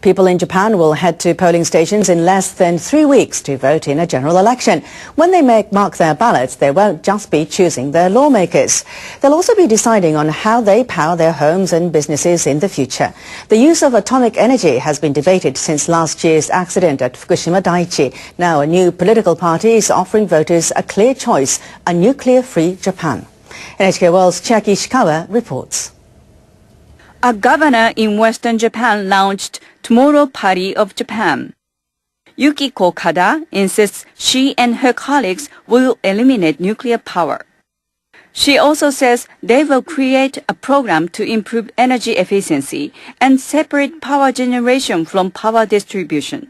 People in Japan will head to polling stations in less than 3 weeks to vote in a general election. When they mark their ballots, they won't just be choosing their lawmakers. They'll also be deciding on how they power their homes and businesses in the future. The use of atomic energy has been debated since last year's accident at Fukushima Daiichi. Now a new political party is offering voters a clear choice, a nuclear-free Japan. NHK World's Chiaki Ishikawa reports. A governor in Western Japan launched Tomorrow Party of Japan. Yukiko Kada insists she and her colleagues will eliminate nuclear power. She also says they will create a program to improve energy efficiency and separate power generation from power distribution.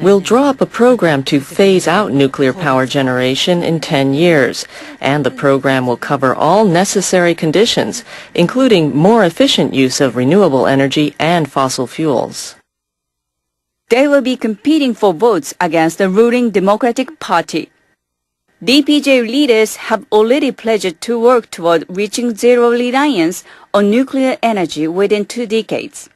We'll draw up a program to phase out nuclear power generation in 10 years, and the program will cover all necessary conditions, including more efficient use of renewable energy and fossil fuels. They will be competing for votes against the ruling Democratic Party. DPJ leaders have already pledged to work toward reaching zero reliance on nuclear energy within 2 decades.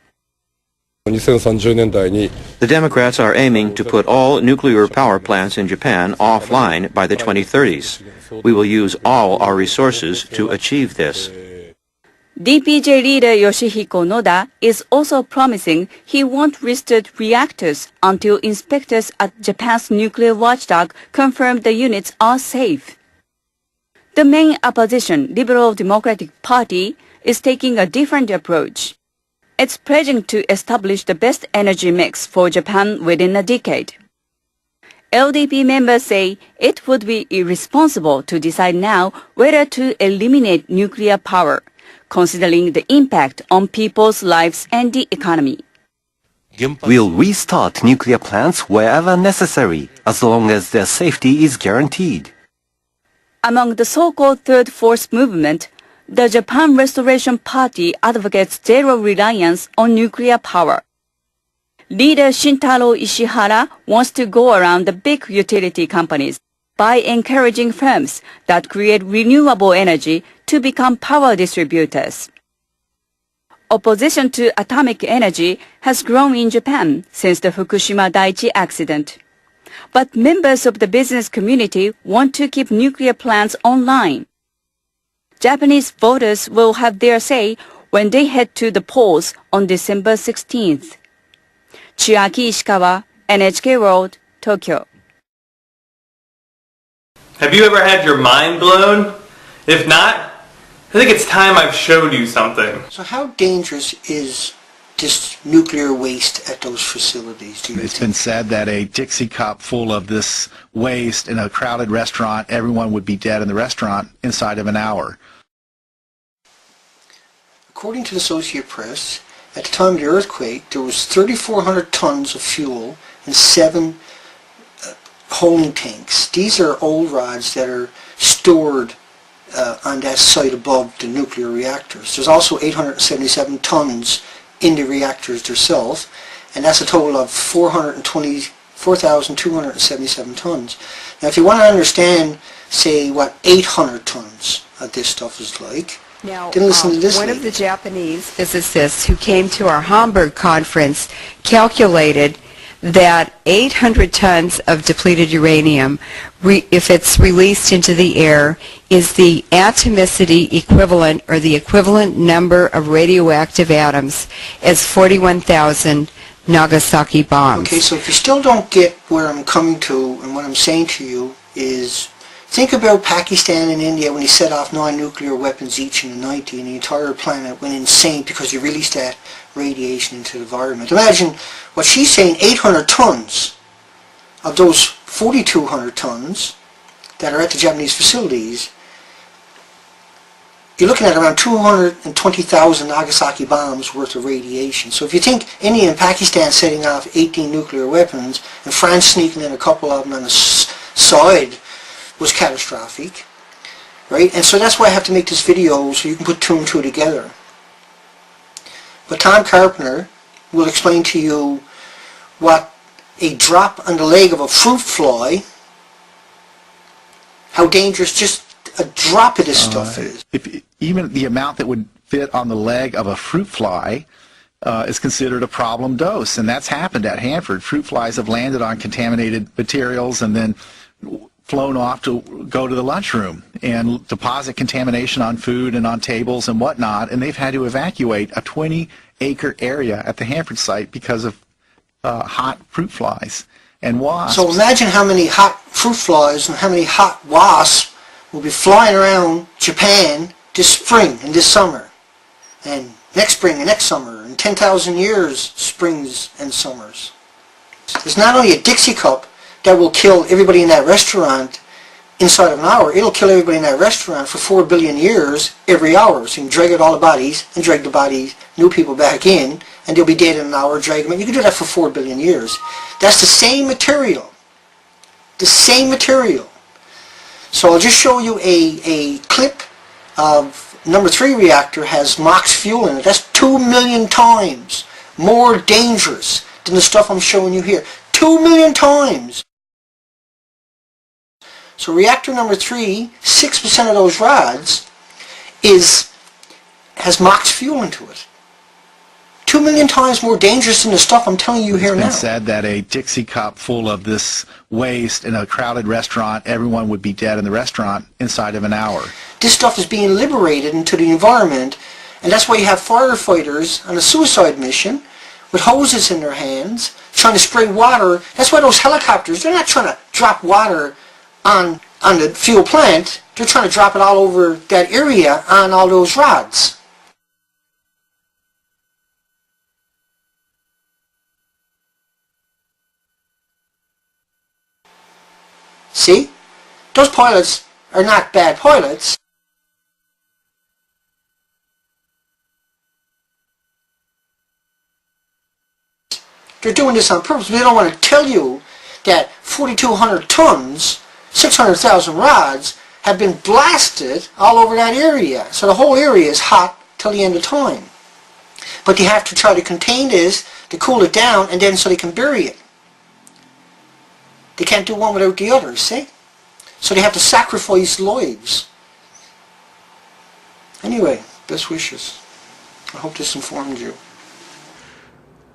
The Democrats are aiming to put all nuclear power plants in Japan offline by the 2030s. We will use all our resources to achieve this. DPJ leader Yoshihiko Noda is also promising he won't restart reactors until inspectors at Japan's nuclear watchdog confirm the units are safe. The main opposition, Liberal Democratic Party, is taking a different approach. It's pledging to establish the best energy mix for Japan within a decade. LDP members say it would be irresponsible to decide now whether to eliminate nuclear power, considering the impact on people's lives and the economy. We'll restart nuclear plants wherever necessary, as long as their safety is guaranteed. Among the so-called Third Force movement, the Japan Restoration Party advocates zero reliance on nuclear power. Leader Shintaro Ishihara wants to go around the big utility companies by encouraging firms that create renewable energy to become power distributors. Opposition to atomic energy has grown in Japan since the Fukushima Daiichi accident. But members of the business community want to keep nuclear plants online. Japanese voters will have their say when they head to the polls on December 16th. Chiaki Ishikawa, NHK World, Tokyo. Have you ever had your mind blown? If not, I think it's time I've showed you something. So how dangerous is this nuclear waste at those facilities, do you think? It's been said that a Dixie cup full of this waste in a crowded restaurant, everyone would be dead in the restaurant inside of an hour. According to the Associated Press, at the time of the earthquake, there was 3,400 tons of fuel in 7 holding tanks. These are old rods that are stored on that site above the nuclear reactors. There's also 877 tons in the reactors themselves, and that's a total of 4,277 tons. Now, if you want to understand, say, what 800 tons of this stuff is like, now, then listen to this one lady. of the Japanese physicists who came to our Hamburg conference calculated that 800 tons of depleted uranium, if it's released into the air, is the atomicity equivalent, or the equivalent number of radioactive atoms, as 41,000 Nagasaki bombs. Okay, so if you still don't get where I'm coming to, and what I'm saying to you is, think about Pakistan and India when they set off 9 nuclear weapons each in the 90s, and the entire planet went insane because you released that radiation into the environment. Imagine what she's saying, 800 tons of those 4,200 tons that are at the Japanese facilities. You're looking at around 220,000 Nagasaki bombs worth of radiation. So if you think India and Pakistan setting off 18 nuclear weapons and France sneaking in a couple of them on the side was catastrophic, right? And so that's why I have to make this video, so you can put 2 and 2 together. But Tom Carpenter will explain to you what a drop on the leg of a fruit fly, how dangerous just a drop of this stuff is. Even the amount that would fit on the leg of a fruit fly is considered a problem dose, and that's happened at Hanford. Fruit flies have landed on contaminated materials and then flown off to go to the lunchroom and deposit contamination on food and on tables and whatnot, and they've had to evacuate a 20-acre area at the Hanford site because of hot fruit flies and wasps. So imagine how many hot fruit flies and how many hot wasps will be flying around Japan this spring and this summer, and next spring and next summer, and 10,000 years, springs and summers. It's not only a Dixie cup that will kill everybody in that restaurant inside of an hour. It'll kill everybody in that restaurant for 4 billion years every hour. So you can drag out all the bodies and drag the bodies, new people back in, and they'll be dead in an hour, drag them in. You can do that for 4 billion years. That's the same material. The same material. So I'll just show you a clip of number 3 reactor has MOX fuel in it. That's 2 million times more dangerous than the stuff I'm showing you here. 2 million times! So reactor number 3, 6% of those rods has MOX fuel into it. 2 million times more dangerous than the stuff I'm telling you here now. It's been said that a Dixie cup full of this waste in a crowded restaurant, everyone would be dead in the restaurant inside of an hour. This stuff is being liberated into the environment, and that's why you have firefighters on a suicide mission with hoses in their hands, trying to spray water. That's why those helicopters, they're not trying to drop water on the fuel plant. They're trying to drop it all over that area on all those rods. See? Those pilots are not bad pilots. They're doing this on purpose. They don't want to tell you that 4,200 tons, 600,000 rods, have been blasted all over that area. So the whole area is hot till the end of time. But they have to try to contain this, to cool it down, and then so they can bury it. They can't do one without the other, see? So they have to sacrifice lives. Anyway, best wishes. I hope this informed you.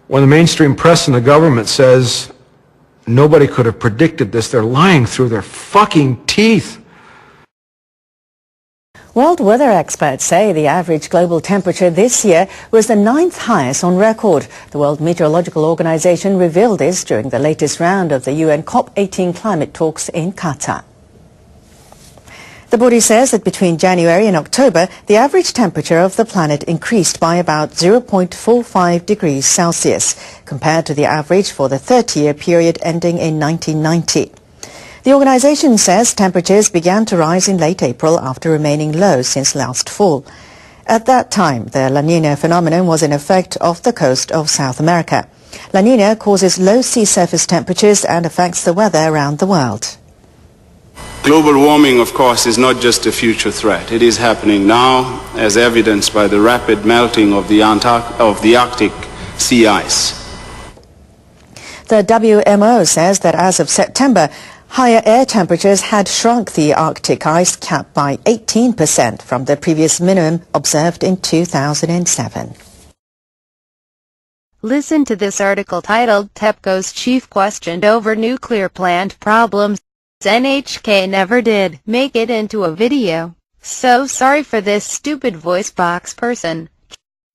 When the mainstream press and the government says nobody could have predicted this, they're lying through their fucking teeth. World weather experts say the average global temperature this year was the 9th highest on record. The World Meteorological Organization revealed this during the latest round of the UN COP18 climate talks in Qatar. The body says that between January and October, the average temperature of the planet increased by about 0.45 degrees Celsius, compared to the average for the 30-year period ending in 1990. The organization says temperatures began to rise in late April after remaining low since last fall. At that time, the La Niña phenomenon was in effect off the coast of South America. La Niña causes low sea surface temperatures and affects the weather around the world. Global warming, of course, is not just a future threat. It is happening now, as evidenced by the rapid melting of the Arctic sea ice. The WMO says that as of September, higher air temperatures had shrunk the Arctic ice cap by 18% from the previous minimum observed in 2007. Listen to this article titled TEPCO's Chief Questioned Over Nuclear Plant Problems. NHK never did make it into a video. So sorry for this stupid voice box person.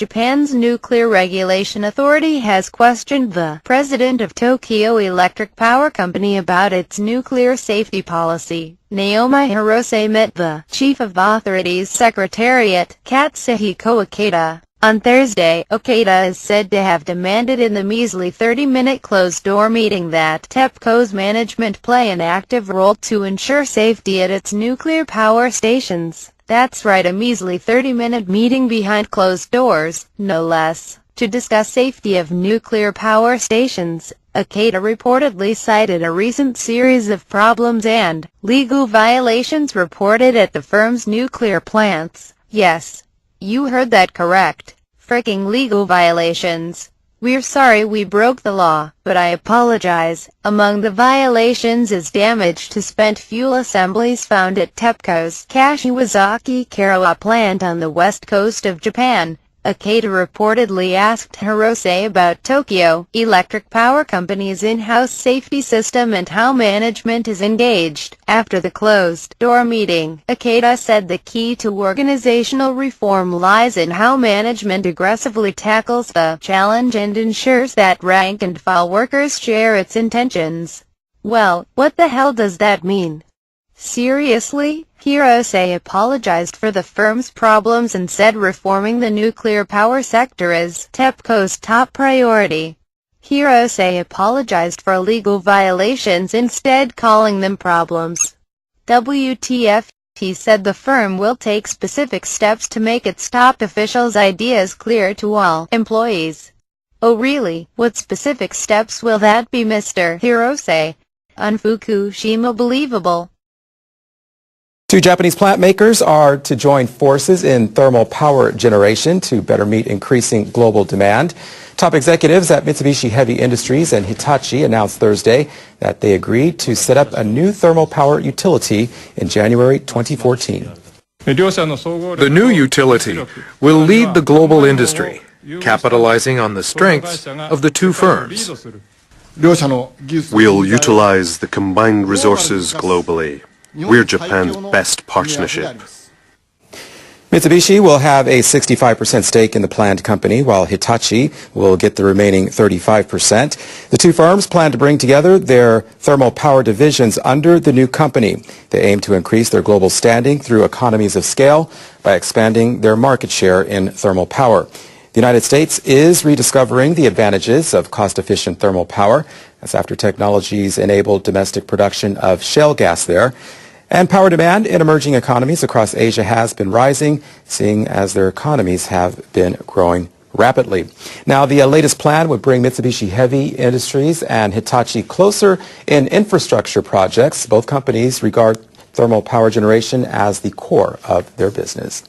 Japan's Nuclear Regulation Authority has questioned the president of Tokyo Electric Power Company about its nuclear safety policy. Naomi Hirose met the chief of the authority's secretariat, Katsuhiko Okada. On Thursday, Okada is said to have demanded in the measly 30-minute closed-door meeting that TEPCO's management play an active role to ensure safety at its nuclear power stations. That's right, a measly 30-minute meeting behind closed doors, no less, to discuss safety of nuclear power stations. Okada reportedly cited a recent series of problems and legal violations reported at the firm's nuclear plants. Yes, you heard that correct. Fricking legal violations. We're sorry we broke the law, but I apologize. Among the violations is damage to spent fuel assemblies found at TEPCO's Kashiwazaki Karawa plant on the west coast of Japan. Akita reportedly asked Hirose about Tokyo Electric Power Company's in-house safety system and how management is engaged. After the closed-door meeting, Akita said the key to organizational reform lies in how management aggressively tackles the challenge and ensures that rank-and-file workers share its intentions. Well, what the hell does that mean? Seriously? Hirose apologized for the firm's problems and said reforming the nuclear power sector is TEPCO's top priority. Hirose apologized for legal violations, instead calling them problems. WTF, he said the firm will take specific steps to make its top officials' ideas clear to all employees. Oh really? What specific steps will that be, Mr. Hirose? On Fukushima believable. Two Japanese plant makers are to join forces in thermal power generation to better meet increasing global demand. Top executives at Mitsubishi Heavy Industries and Hitachi announced Thursday that they agreed to set up a new thermal power utility in January 2014. The new utility will lead the global industry, capitalizing on the strengths of the two firms. We'll utilize the combined resources globally. We're Japan's best partnership. Mitsubishi will have a 65% stake in the planned company, while Hitachi will get the remaining 35%. The two firms plan to bring together their thermal power divisions under the new company. They aim to increase their global standing through economies of scale by expanding their market share in thermal power. The United States is rediscovering the advantages of cost-efficient thermal power. That's after technologies enabled domestic production of shale gas there. And power demand in emerging economies across Asia has been rising, seeing as their economies have been growing rapidly. Now, the latest plan would bring Mitsubishi Heavy Industries and Hitachi closer in infrastructure projects. Both companies regard thermal power generation as the core of their business.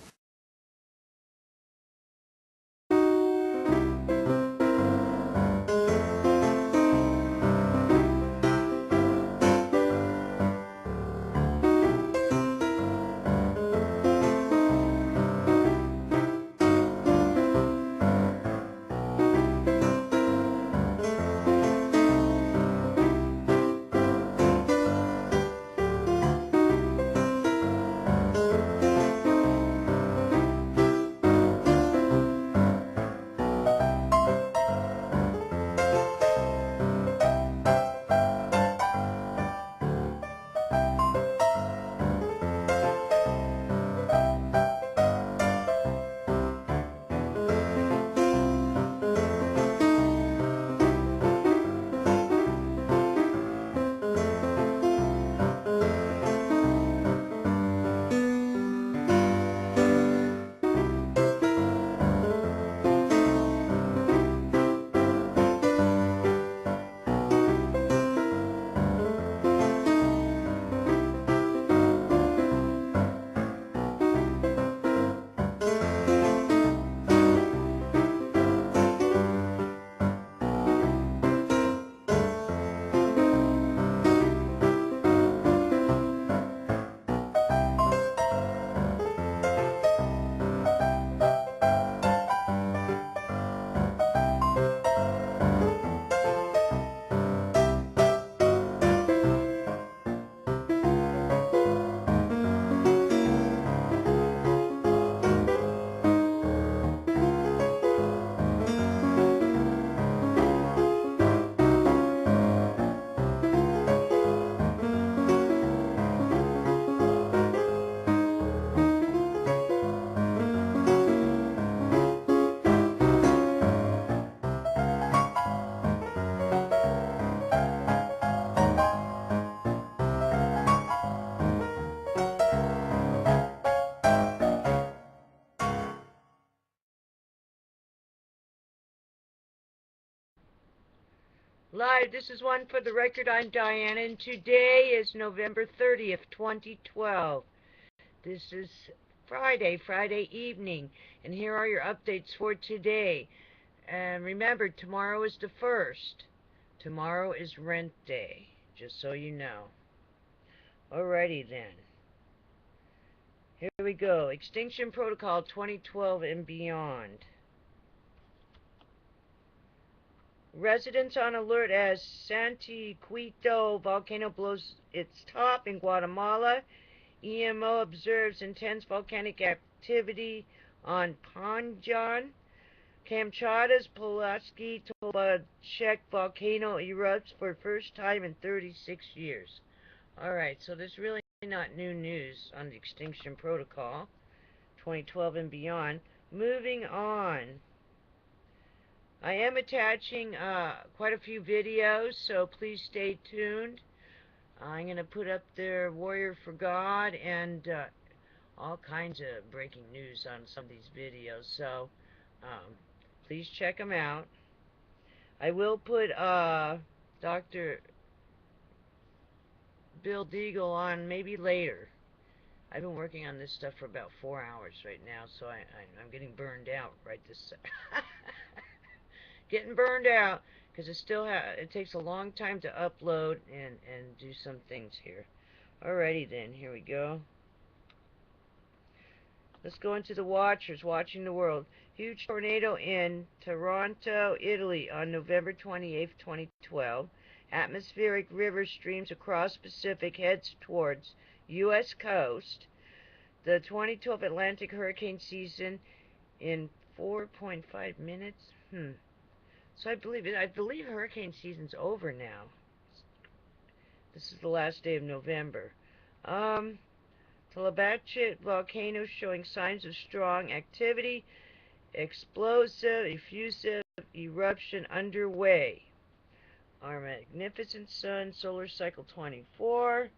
Live, this is One for the Record. I'm Diana, and today is November 30th, 2012. This is Friday evening, and here are your updates for today. And remember, tomorrow is the 1st. Tomorrow is Rent Day, just so you know. Alrighty then. Here we go. Extinction Protocol 2012 and beyond. Residents on alert as Santiquito volcano blows its top in Guatemala. EMO observes intense volcanic activity on Panjan. Kamchata's Pulaski Tolachek volcano erupts for first time in 36 years. Alright, so there's really not new news on the extinction protocol, 2012 and beyond. Moving on. I am attaching quite a few videos, so please stay tuned. I'm going to put up there Warrior for God and all kinds of breaking news on some of these videos, so please check them out. I will put Dr. Bill Deagle on maybe later. I've been working on this stuff for about 4 hours right now, so I'm getting burned out right this second. Getting burned out because it takes a long time to upload and do some things here. Alrighty then, here we go. Let's go into the watchers watching the world. Huge tornado in Taranto, Italy on November 28, 2012. Atmospheric river streams across Pacific, heads towards U.S. coast. The 2012 Atlantic hurricane season in 4.5 minutes. So I believe hurricane season's over now. This is the last day of November. Tlabatchit volcano showing signs of strong activity. Explosive, effusive eruption underway. Our magnificent sun, solar cycle 24.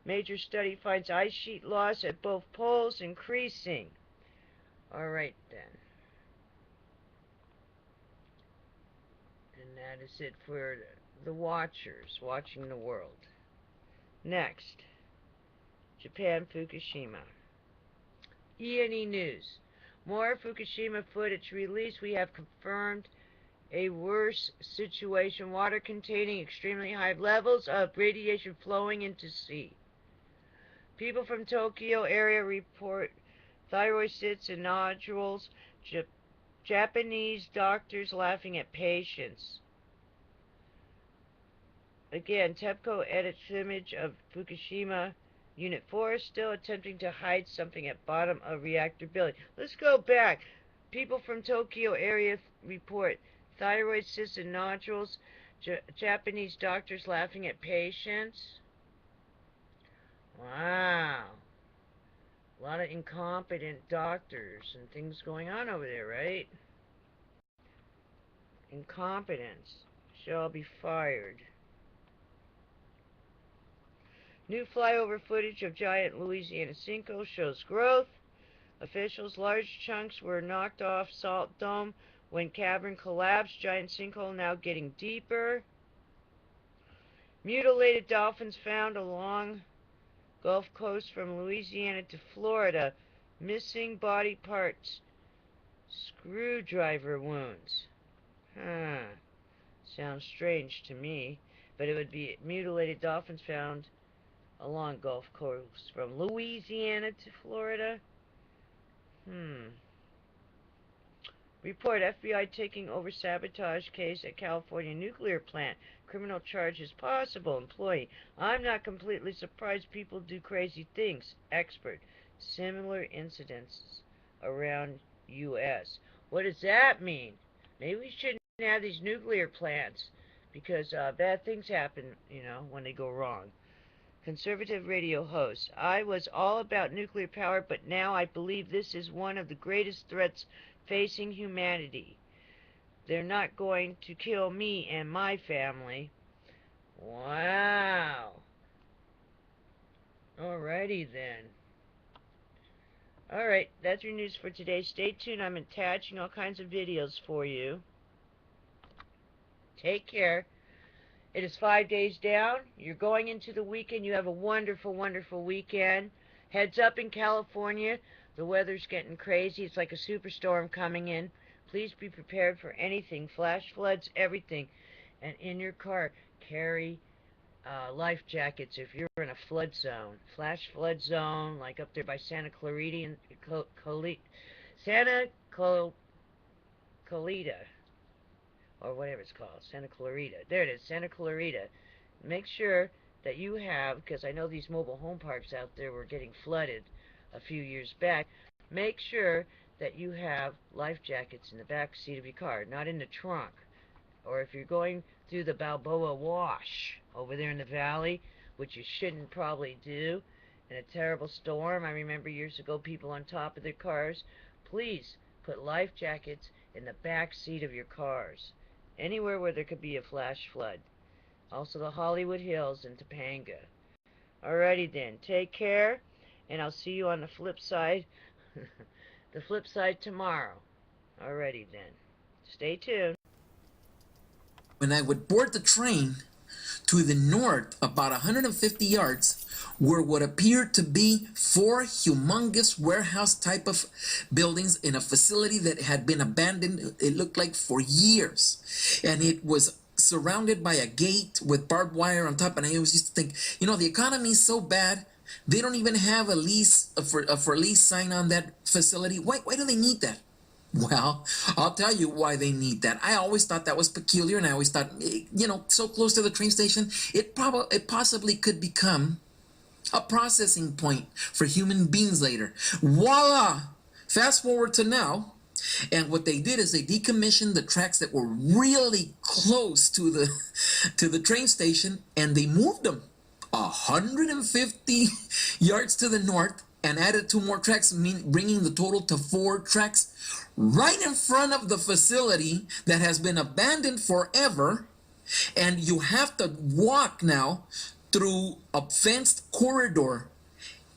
Major study finds ice sheet loss at both poles increasing. Alright then. And that is it for the watchers watching the world. Next. Japan, Fukushima. E&E News. More Fukushima footage released. We have confirmed a worse situation. Water containing extremely high levels of radiation flowing into sea. People from Tokyo area report thyroid cysts and nodules. Japanese doctors laughing at patients. Again, TEPCO edits image of Fukushima Unit 4 is still attempting to hide something at bottom of reactor building. Let's go back. People from Tokyo area report thyroid cysts and nodules. Japanese doctors laughing at patients. Wow. A lot of incompetent doctors and things going on over there, right? Incompetence shall be fired. New flyover footage of giant Louisiana sinkhole shows growth. Officials, large chunks were knocked off salt dome when cavern collapsed. Giant sinkhole now getting deeper. Mutilated dolphins found along Gulf Coast from Louisiana to Florida. Missing body parts. Screwdriver wounds. Sounds strange to me, but it would be mutilated dolphins found along Gulf Coast from Louisiana to Florida. Report FBI taking over sabotage case at California nuclear plant. Criminal charges possible. Employee. I'm not completely surprised people do crazy things. Expert. Similar incidents around U.S. What does that mean? Maybe we shouldn't have these nuclear plants because bad things happen, you know, when they go wrong. Conservative radio host. I was all about nuclear power, but now I believe this is one of the greatest threats facing humanity. They're not going to kill me and my family. Wow. Alrighty then. Alright, that's your news for today. Stay tuned. I'm attaching all kinds of videos for you. Take care. It is 5 days down. You're going into the weekend. You have a wonderful, wonderful weekend. Heads up in California. The weather's getting crazy. It's like a superstorm coming in. Please be prepared for anything. Flash floods, everything. And in your car, carry life jackets if you're in a flood zone. Flash flood zone, like up there by Santa Clarita and Santa Colita. or whatever it's called, Santa Clarita. There it is, Santa Clarita. Make sure that you have, because I know these mobile home parks out there were getting flooded a few years back, make sure that you have life jackets in the back seat of your car, not in the trunk. Or if you're going through the Balboa Wash over there in the valley, which you shouldn't probably do, in a terrible storm. I remember years ago people on top of their cars. Please put life jackets in the back seat of your cars, anywhere where there could be a flash flood. Also the Hollywood Hills and Topanga. Alrighty then, take care, and I'll see you on the flip side, the flip side tomorrow. Alrighty then, stay tuned. When I would board the train, to the north, about 150 yards, were what appeared to be 4 humongous warehouse type of buildings in a facility that had been abandoned, it looked like, for years. And it was surrounded by a gate with barbed wire on top. And I always used to think, you know, the economy is so bad, they don't even have a lease, for lease sign on that facility. Why do they need that? Well, I'll tell you why they need that. I always thought that was peculiar, and I always thought, you know, so close to the train station, it possibly could become a processing point for human beings later. Voila! Fast forward to now, and what they did is they decommissioned the tracks that were really close to the train station, and they moved them 150 yards to the north and added 2 more tracks, bringing the total to 4 tracks right in front of the facility that has been abandoned forever. And you have to walk now through a fenced corridor,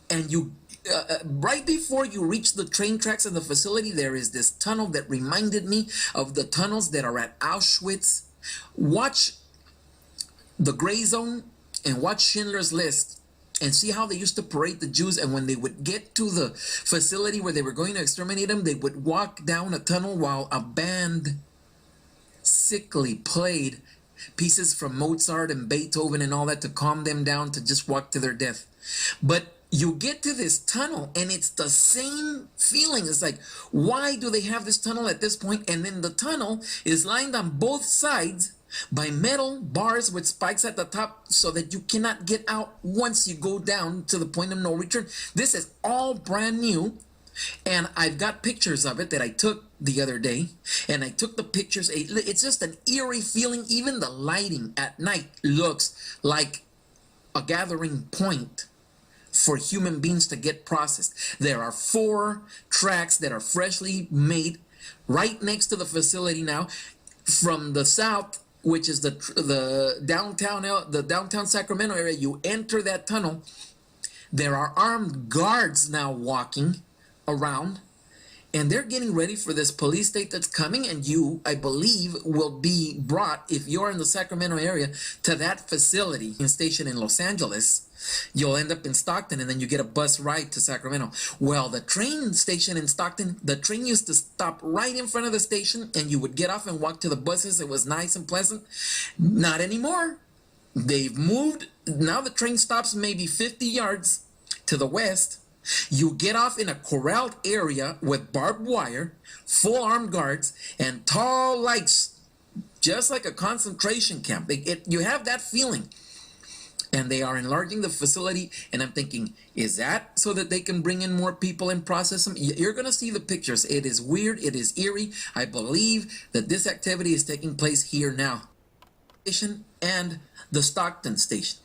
and you right before you reach the train tracks and the facility, there is this tunnel that reminded me of the tunnels that are at Auschwitz. Watch The Gray Zone and watch Schindler's List and see how they used to parade the Jews. And when they would get to the facility where they were going to exterminate them, they would walk down a tunnel while a band sickly played pieces from Mozart and Beethoven and all that to calm them down, to just walk to their death. But you get to this tunnel and it's the same feeling. It's like, why do they have this tunnel at this point? And then the tunnel is lined on both sides by metal bars with spikes at the top so that you cannot get out once you go down to the point of no return. This is all brand new, and I've got pictures of it that I took the other day, and I took the pictures. It's just an eerie feeling. Even the lighting at night looks like a gathering point for human beings to get processed. There are 4 tracks that are freshly made right next to the facility now. From the south, which is the downtown Sacramento area, you enter that tunnel. There are armed guards now walking around, and they're getting ready for this police state that's coming, and you, I believe, will be brought, if you're in the Sacramento area, to that facility and station in Los Angeles. You'll end up in Stockton, and then you get a bus ride to Sacramento. Well, the train station in Stockton, the train used to stop right in front of the station, and you would get off and walk to the buses. It was nice and pleasant. Not anymore. They've moved. Now the train stops maybe 50 yards to the west. You get off in a corralled area with barbed wire, full armed guards, and tall lights, just like a concentration camp. You have that feeling. And they are enlarging the facility, and I'm thinking, is that so that they can bring in more people and process them? You're going to see the pictures. It is weird. It is eerie. I believe that this activity is taking place here now. And the Stockton station.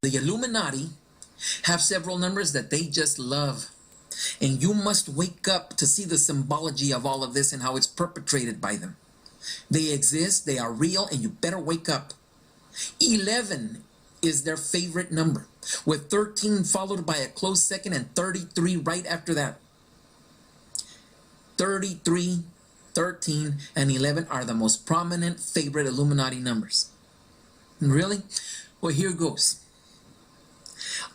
The Illuminati have several numbers that they just love. And you must wake up to see the symbology of all of this and how it's perpetrated by them. They exist, they are real, and you better wake up. 11 is their favorite number, with 13 followed by a close second and 33 right after that. 33, 13, and 11 are the most prominent favorite Illuminati numbers. Really? Well, here goes.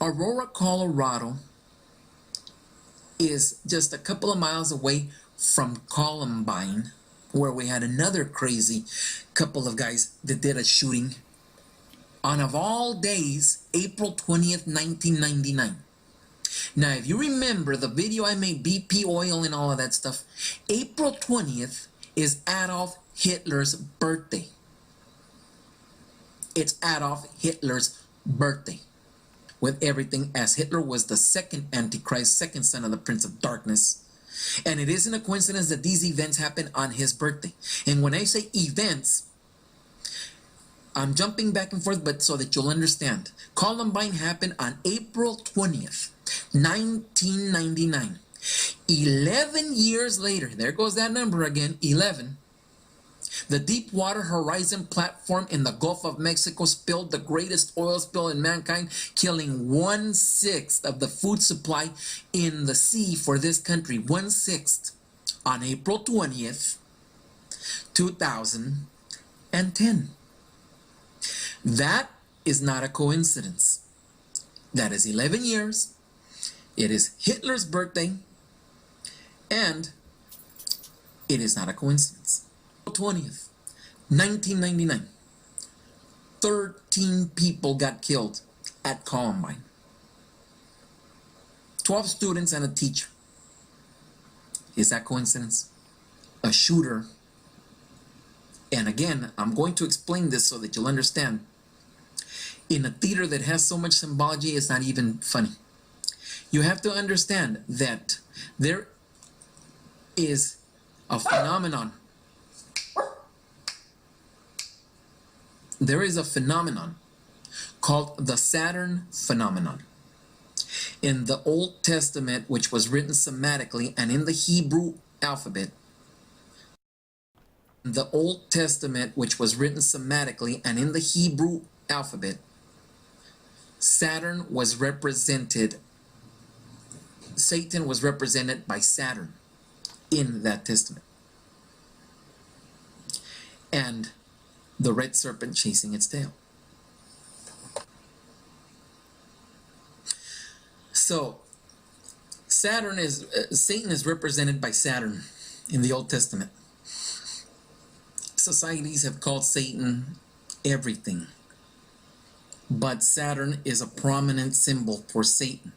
Aurora, Colorado is just a couple of miles away from Columbine, where we had another crazy couple of guys that did a shooting on, of all days, April 20th, 1999. Now, if you remember the video I made, BP oil and all of that stuff, April 20th is Adolf Hitler's birthday. It's Adolf Hitler's birthday. With everything, as Hitler was the second Antichrist, second son of the Prince of Darkness. And it isn't a coincidence that these events happen on his birthday. And when I say events, I'm jumping back and forth, but so that you'll understand. Columbine happened on April 20th, 1999. 11 years later, there goes that number again, 11. The Deepwater Horizon platform in the Gulf of Mexico spilled the greatest oil spill in mankind, killing 1/6 of the food supply in the sea for this country. 1/6 on April 20th, 2010. That is not a coincidence. That is 11 years. It is Hitler's birthday, and it is not a coincidence. 20th, 1999, 13 people got killed at Columbine. 12 students and a teacher. Is that coincidence? A shooter. And again, I'm going to explain this so that you'll understand. In a theater that has so much symbology, it's not even funny. You have to understand that there is a phenomenon. There is a phenomenon called the Saturn phenomenon. In the Old Testament, which was written Semitically and in the Hebrew alphabet, the Old Testament, which was written Semitically and in the Hebrew alphabet, Saturn was represented, Satan was represented by Saturn in that testament. And the red serpent chasing its tail. So, Satan is represented by Saturn in the Old Testament. Societies have called Satan everything, but Saturn is a prominent symbol for Satan.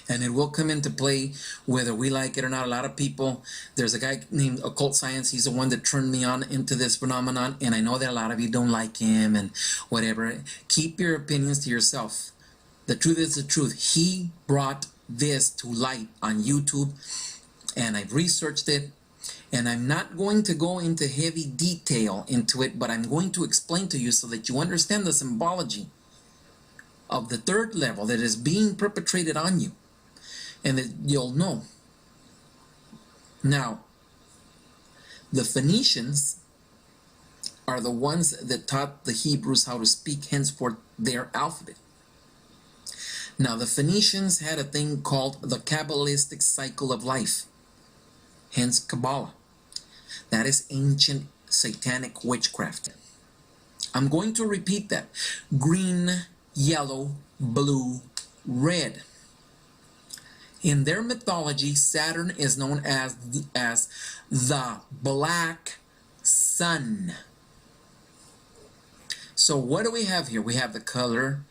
And it will come into play whether we like it or not. A lot of people, there's a guy named Occult Science, he's the one that turned me on into this phenomenon, and I know that a lot of you don't like him and whatever. Keep your opinions to yourself. The truth is the truth. He brought this to light on YouTube, and I've researched it, and I'm not going to go into heavy detail into it, but I'm going to explain to you so that you understand the symbology of the third level that is being perpetrated on you, and that you'll know. Now, the Phoenicians are the ones that taught the Hebrews how to speak henceforth their alphabet. Now, the Phoenicians had a thing called the Kabbalistic cycle of life, hence Kabbalah. That is ancient satanic witchcraft. I'm going to repeat that. Green, yellow, blue, red. In their mythology, Saturn is known as the black sun. So what do we have here? We have the color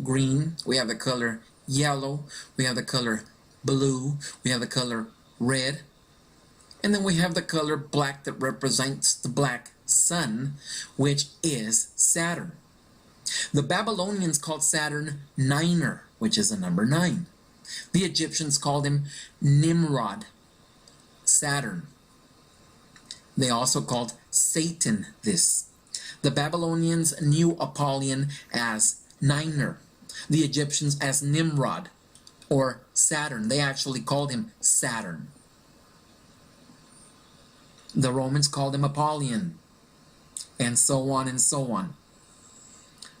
green, we have the color yellow, we have the color blue, we have the color red, and then we have the color black that represents the black sun, which is Saturn. The Babylonians called Saturn Niner, which is the number 9. The Egyptians called him Nimrod, Saturn. They also called Satan this. The Babylonians knew Apollyon as Niner. The Egyptians as Nimrod or Saturn. They actually called him Saturn. The Romans called him Apollyon, and so on and so on.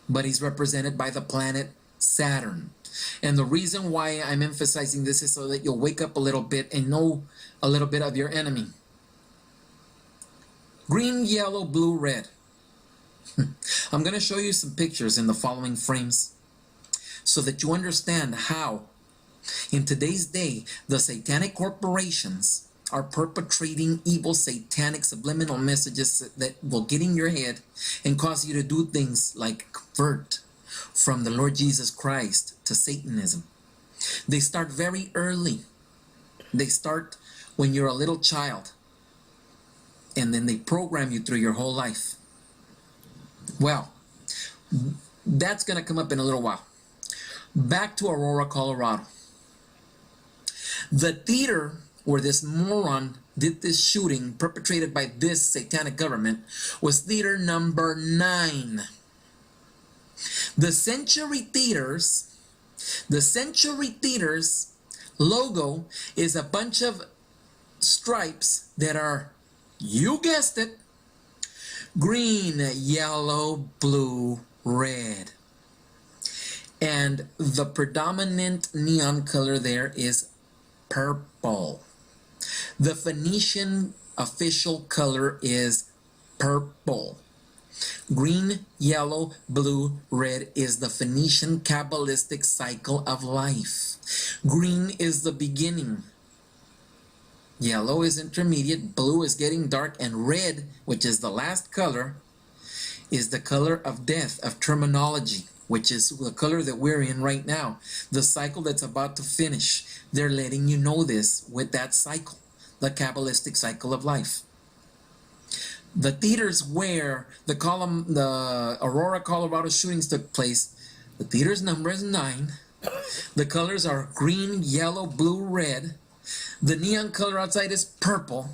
But he's represented by the planet Saturn. And the reason why I'm emphasizing this is so that you'll wake up a little bit and know a little bit of your enemy. Green, yellow, blue, red. I'm going to show you some pictures in the following frames so that you understand how, in today's day, the satanic corporations are perpetrating evil, satanic, subliminal messages that will get in your head and cause you to do things like convert from the Lord Jesus Christ to Satanism. They start very early. They start when you're a little child, and then they program you through your whole life. Well, that's going to come up in a little while. Back to Aurora, Colorado. The theater where this moron did this shooting perpetrated by this satanic government was theater number 9. The Century Theaters logo is a bunch of stripes that are, you guessed it, green, yellow, blue, red. And the predominant neon color there is purple. The Phoenician official color is purple. Green, yellow, blue, red is the Phoenician Kabbalistic cycle of life. Green is the beginning. Yellow is intermediate, blue is getting dark, and red, which is the last color, is the color of death, of terminology, which is the color that we're in right now. The cycle that's about to finish. They're letting you know this with that cycle, the Kabbalistic cycle of life. The theaters where the Aurora, Colorado shootings took place, the theater's number is 9. The colors are green, yellow, blue, red. The neon color outside is purple.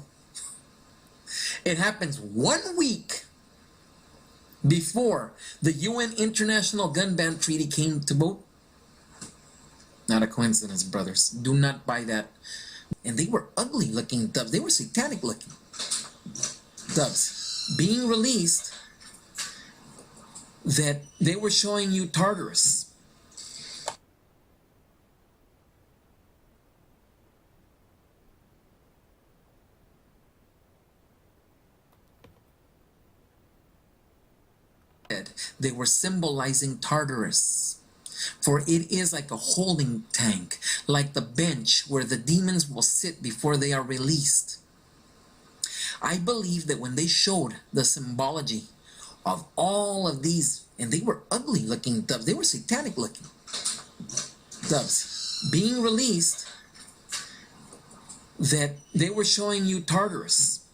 It happens 1 week before the UN International Gun Ban Treaty came to vote. Not a coincidence, brothers. Do not buy that. And they were ugly looking doves. They were satanic looking doves being released that they were showing you Tartarus. They were symbolizing Tartarus, for it is like a holding tank, like the bench where the demons will sit before they are released. I believe that when they showed the symbology of all of these, and they were ugly looking doves, they were satanic looking doves being released, that they were showing you Tartarus.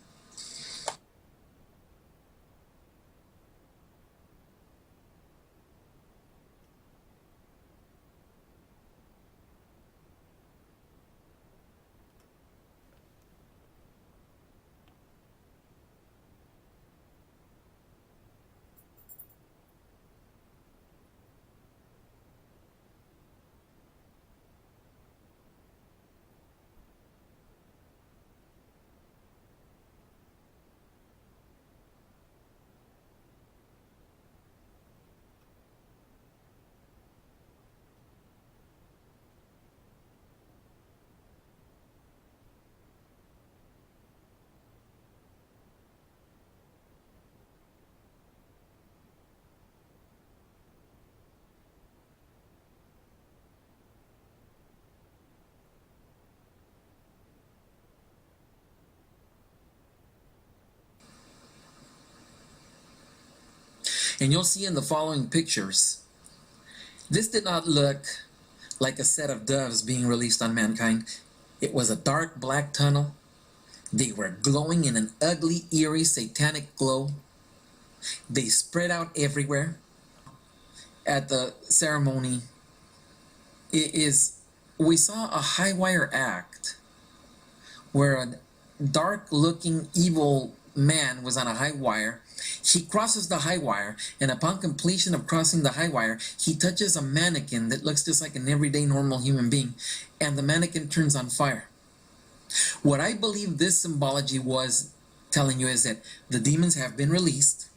And you'll see in the following pictures, this did not look like a set of doves being released on mankind. It was a dark black tunnel. They were glowing in an ugly, eerie, satanic glow. They spread out everywhere. At the ceremony, we saw a high wire act where a dark looking evil man was on a high wire. He crosses the high wire, and upon completion of crossing the high wire, he touches a mannequin that looks just like an everyday normal human being, and the mannequin turns on fire. What I believe this symbology was telling you is that the demons have been released,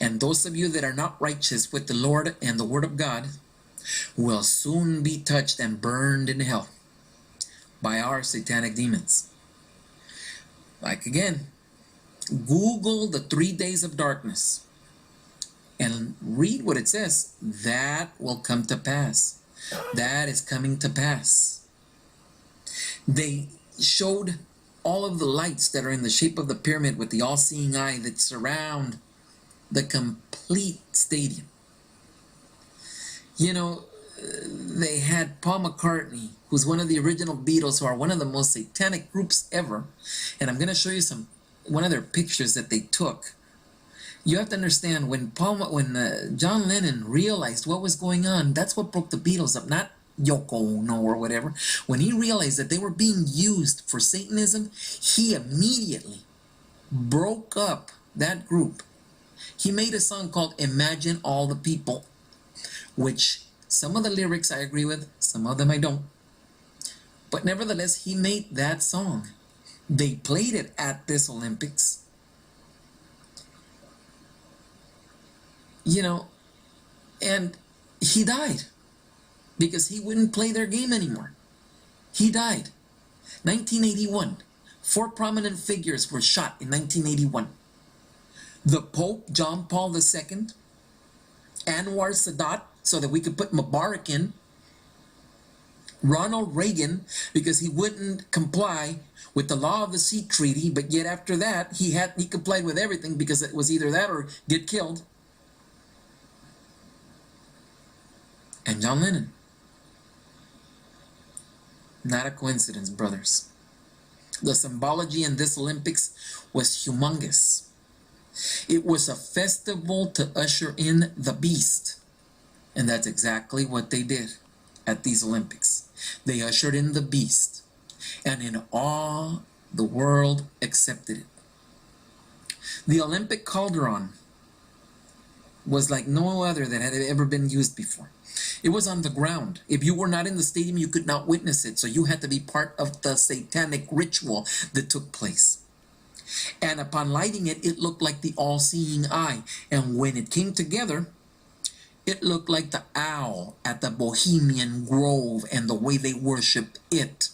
and those of you that are not righteous with the Lord and the Word of God will soon be touched and burned in hell by our satanic demons. Like again, Google the 3 days of darkness and read what it says. That will come to pass. That is coming to pass. They showed all of the lights that are in the shape of the pyramid with the all-seeing eye that surround the complete stadium. You know, they had Paul McCartney, who's one of the original Beatles, who are one of the most satanic groups ever. And I'm going to show you one of their pictures that they took. You have to understand, when John Lennon realized what was going on, that's what broke the Beatles up, not Yoko Ono or whatever. When he realized that they were being used for Satanism, he immediately broke up that group. He made a song called Imagine All the People, which some of the lyrics I agree with, some of them I don't. But nevertheless, he made that song. They played it at this Olympics. You know, and he died because he wouldn't play their game anymore. He died. 1981. 4 prominent figures were shot in 1981. The Pope, John Paul II, Anwar Sadat, so that we could put Mubarak in, Ronald Reagan, because he wouldn't comply with the Law of the Sea Treaty, but yet after that, he complied with everything because it was either that or get killed. And John Lennon. Not a coincidence, brothers. The symbology in this Olympics was humongous. It was a festival to usher in the beast. And that's exactly what they did at these Olympics. They ushered in the beast. And in awe, the world accepted it. The Olympic cauldron was like no other that had ever been used before. It was on the ground. If you were not in the stadium, you could not witness it. So you had to be part of the satanic ritual that took place. And upon lighting it, it looked like the all-seeing eye. And when it came together, it looked like the owl at the Bohemian Grove and the way they worshiped it.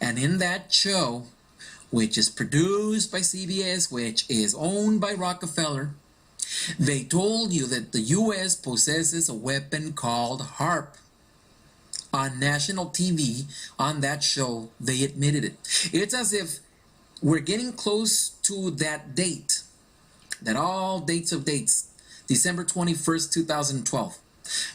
And in that show, which is produced by CBS, which is owned by Rockefeller, they told you that the U.S. possesses a weapon called HARP. On national TV, on that show, they admitted it. It's as if we're getting close to that date, that all dates of dates, December 21st, 2012.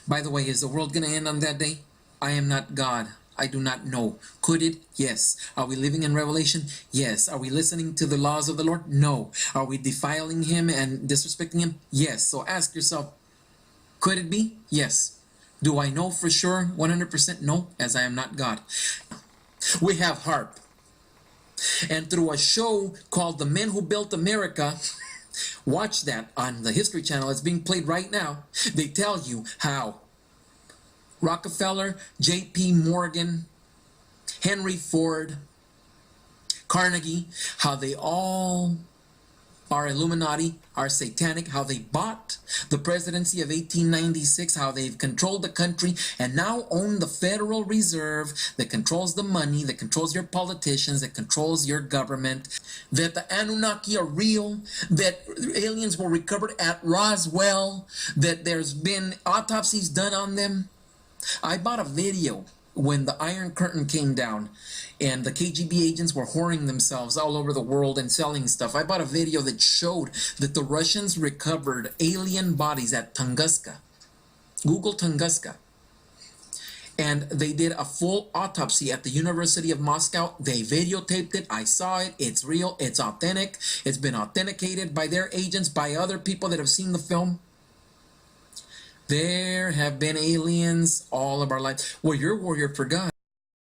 By the way, is the world going to end on that day? I am not God. I do not know. Could it? Yes. Are we living in Revelation? Yes. Are we listening to the laws of the Lord? No. Are we defiling Him and disrespecting Him? Yes. So ask yourself, could it be? Yes. Do I know for sure 100%? No, as I am not God. We have HARP. And through a show called The Men Who Built America, watch that on the History Channel. It's being played right now. They tell you how Rockefeller, J.P. Morgan, Henry Ford, Carnegie, how they all are Illuminati, are satanic, how they bought the presidency of 1896, how they've controlled the country and now own the Federal Reserve that controls the money, that controls your politicians, that controls your government, that the Anunnaki are real, that aliens were recovered at Roswell, that there's been autopsies done on them. I bought a video when the Iron Curtain came down and the KGB agents were whoring themselves all over the world and selling stuff. I bought a video that showed that the Russians recovered alien bodies at Tunguska. Google Tunguska. And they did a full autopsy at the University of Moscow. They videotaped it. I saw it. It's real. It's authentic. It's been authenticated by their agents, by other people that have seen the film. There have been aliens all of our lives. Well, you're a warrior for God.